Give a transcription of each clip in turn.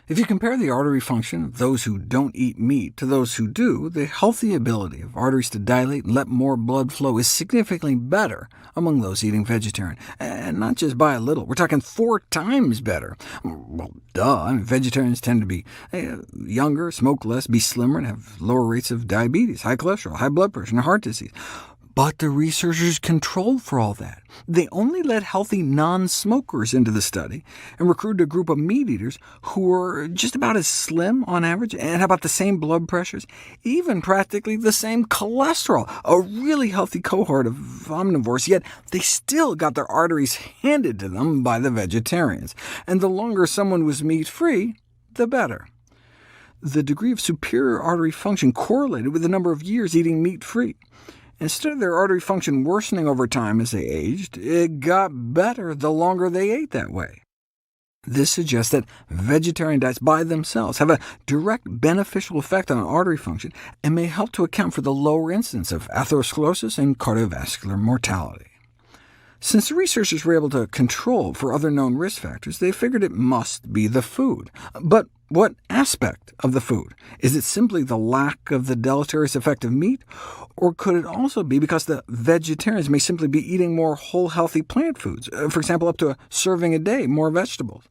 If you compare the artery function of those who don't eat meat to those who do, the healthy ability of arteries to dilate and let more blood flow is significantly better among those eating vegetarian, and not just by a little. We're talking 4 times better. Well, duh. I mean, vegetarians tend to be younger, smoke less, be slimmer, and have lower rates of diabetes, high cholesterol, high blood pressure, and heart disease. But the researchers controlled for all that. They only let healthy non-smokers into the study, and recruited a group of meat eaters who were just about as slim on average, and about the same blood pressures, even practically the same cholesterol, a really healthy cohort of omnivores, yet they still got their arteries handed to them by the vegetarians. And the longer someone was meat-free, the better. The degree of superior artery function correlated with the number of years eating meat-free. Instead of their artery function worsening over time as they aged, it got better the longer they ate that way. This suggests that vegetarian diets by themselves have a direct beneficial effect on artery function, and may help to account for the lower incidence of atherosclerosis and cardiovascular mortality. Since the researchers were able to control for other known risk factors, they figured it must be the food. But what aspect of the food? Is it simply the lack of the deleterious effect of meat? Or could it also be because the vegetarians may simply be eating more whole, healthy plant foods, for example, up to a serving a day, more vegetables?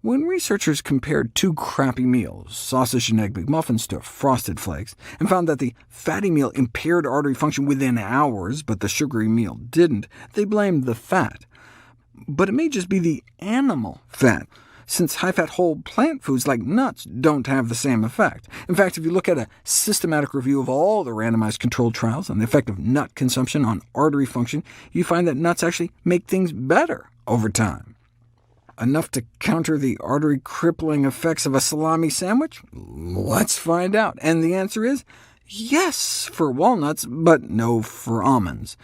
When researchers compared 2 crappy meals, sausage and egg McMuffins, to Frosted Flakes, and found that the fatty meal impaired artery function within hours, but the sugary meal didn't, they blamed the fat. But it may just be the animal fat, since high-fat whole plant foods like nuts don't have the same effect. In fact, if you look at a systematic review of all the randomized controlled trials on the effect of nut consumption on artery function, you find that nuts actually make things better over time. Enough to counter the artery-crippling effects of a salami sandwich? Let's find out. And the answer is yes for walnuts, but no for almonds.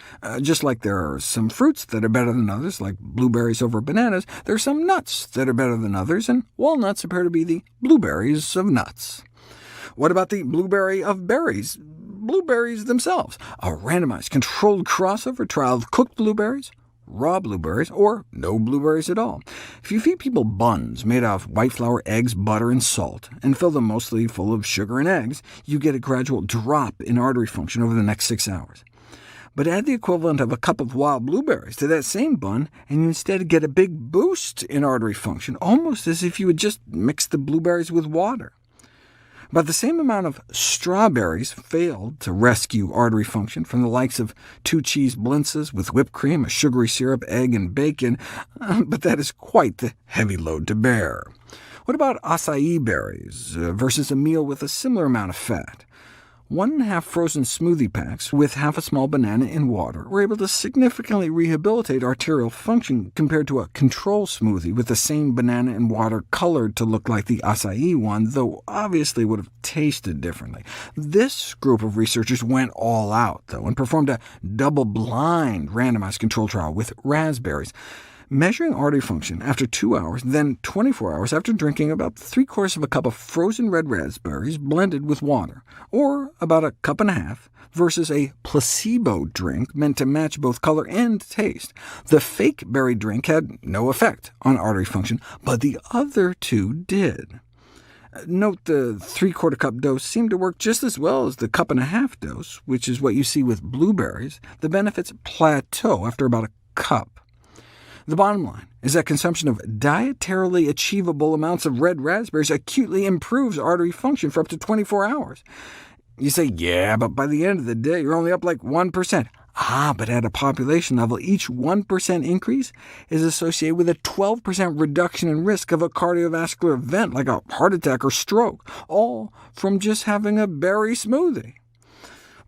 Just like there are some fruits that are better than others, like blueberries over bananas, there are some nuts that are better than others, and walnuts appear to be the blueberries of nuts. What about the blueberry of berries? Blueberries themselves. A randomized controlled crossover trial of cooked blueberries, raw blueberries, or no blueberries at all. If you feed people buns made out of white flour, eggs, butter, and salt, and fill them mostly full of sugar and eggs, you get a gradual drop in artery function over the next 6 hours. But add the equivalent of a cup of wild blueberries to that same bun, and you instead get a big boost in artery function, almost as if you had just mixed the blueberries with water. About the same amount of strawberries failed to rescue artery function from the likes of 2 cheese blintzes with whipped cream, a sugary syrup, egg, and bacon, but that is quite the heavy load to bear. What about acai berries versus a meal with a similar amount of fat? 1½ frozen smoothie packs with half a small banana in water were able to significantly rehabilitate arterial function compared to a control smoothie with the same banana and water colored to look like the acai one, though obviously would have tasted differently. This group of researchers went all out, though, and performed a double-blind randomized controlled trial with raspberries, measuring artery function after 2 hours, then 24 hours after drinking about 3/4 of a cup of frozen red raspberries blended with water, or about 1.5 cups, versus a placebo drink meant to match both color and taste. The fake berry drink had no effect on artery function, but the other 2 did. Note the 3/4 cup dose seemed to work just as well as the 1.5 cup dose, which is what you see with blueberries. The benefits plateau after about a cup. The bottom line is that consumption of dietarily achievable amounts of red raspberries acutely improves artery function for up to 24 hours. You say, yeah, but by the end of the day, you're only up like 1%. But at a population level, each 1% increase is associated with a 12% reduction in risk of a cardiovascular event, like a heart attack or stroke, all from just having a berry smoothie.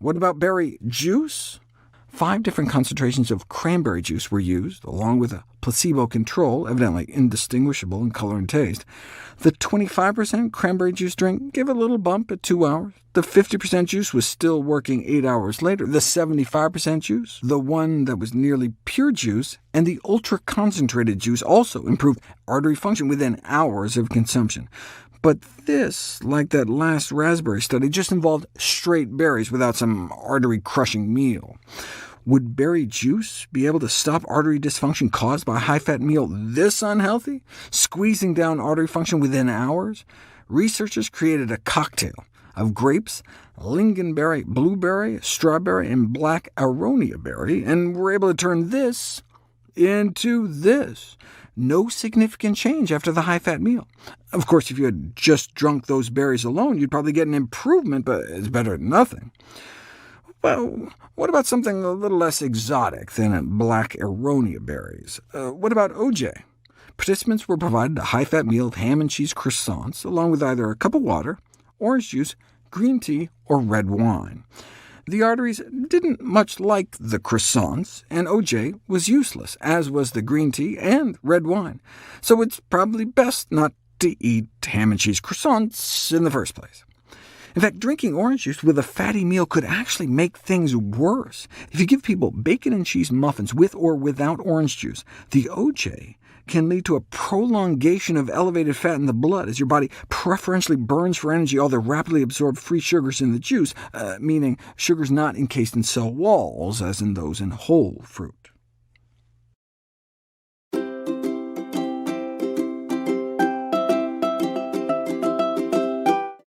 What about berry juice? 5 different concentrations of cranberry juice were used, along with a placebo control, evidently indistinguishable in color and taste. The 25% cranberry juice drink gave a little bump at 2 hours. The 50% juice was still working 8 hours later. The 75% juice, the one that was nearly pure juice, and the ultra-concentrated juice also improved artery function within hours of consumption. But this, like that last raspberry study, just involved straight berries without some artery-crushing meal. Would berry juice be able to stop artery dysfunction caused by a high-fat meal this unhealthy, squeezing down artery function within hours? Researchers created a cocktail of grapes, lingonberry, blueberry, strawberry, and black aronia berry, and were able to turn this into this. No significant change after the high-fat meal. Of course, if you had just drunk those berries alone, you'd probably get an improvement, but it's better than nothing. Well, what about something a little less exotic than black aronia berries? What about OJ? Participants were provided a high-fat meal of ham and cheese croissants, along with either a cup of water, orange juice, green tea, or red wine. The arteries didn't much like the croissants, and OJ was useless, as was the green tea and red wine, so it's probably best not to eat ham and cheese croissants in the first place. In fact, drinking orange juice with a fatty meal could actually make things worse. If you give people bacon and cheese muffins with or without orange juice, the OJ can lead to a prolongation of elevated fat in the blood, as your body preferentially burns for energy all the rapidly absorbed free sugars in the juice, meaning sugars not encased in cell walls, as in those in whole fruit.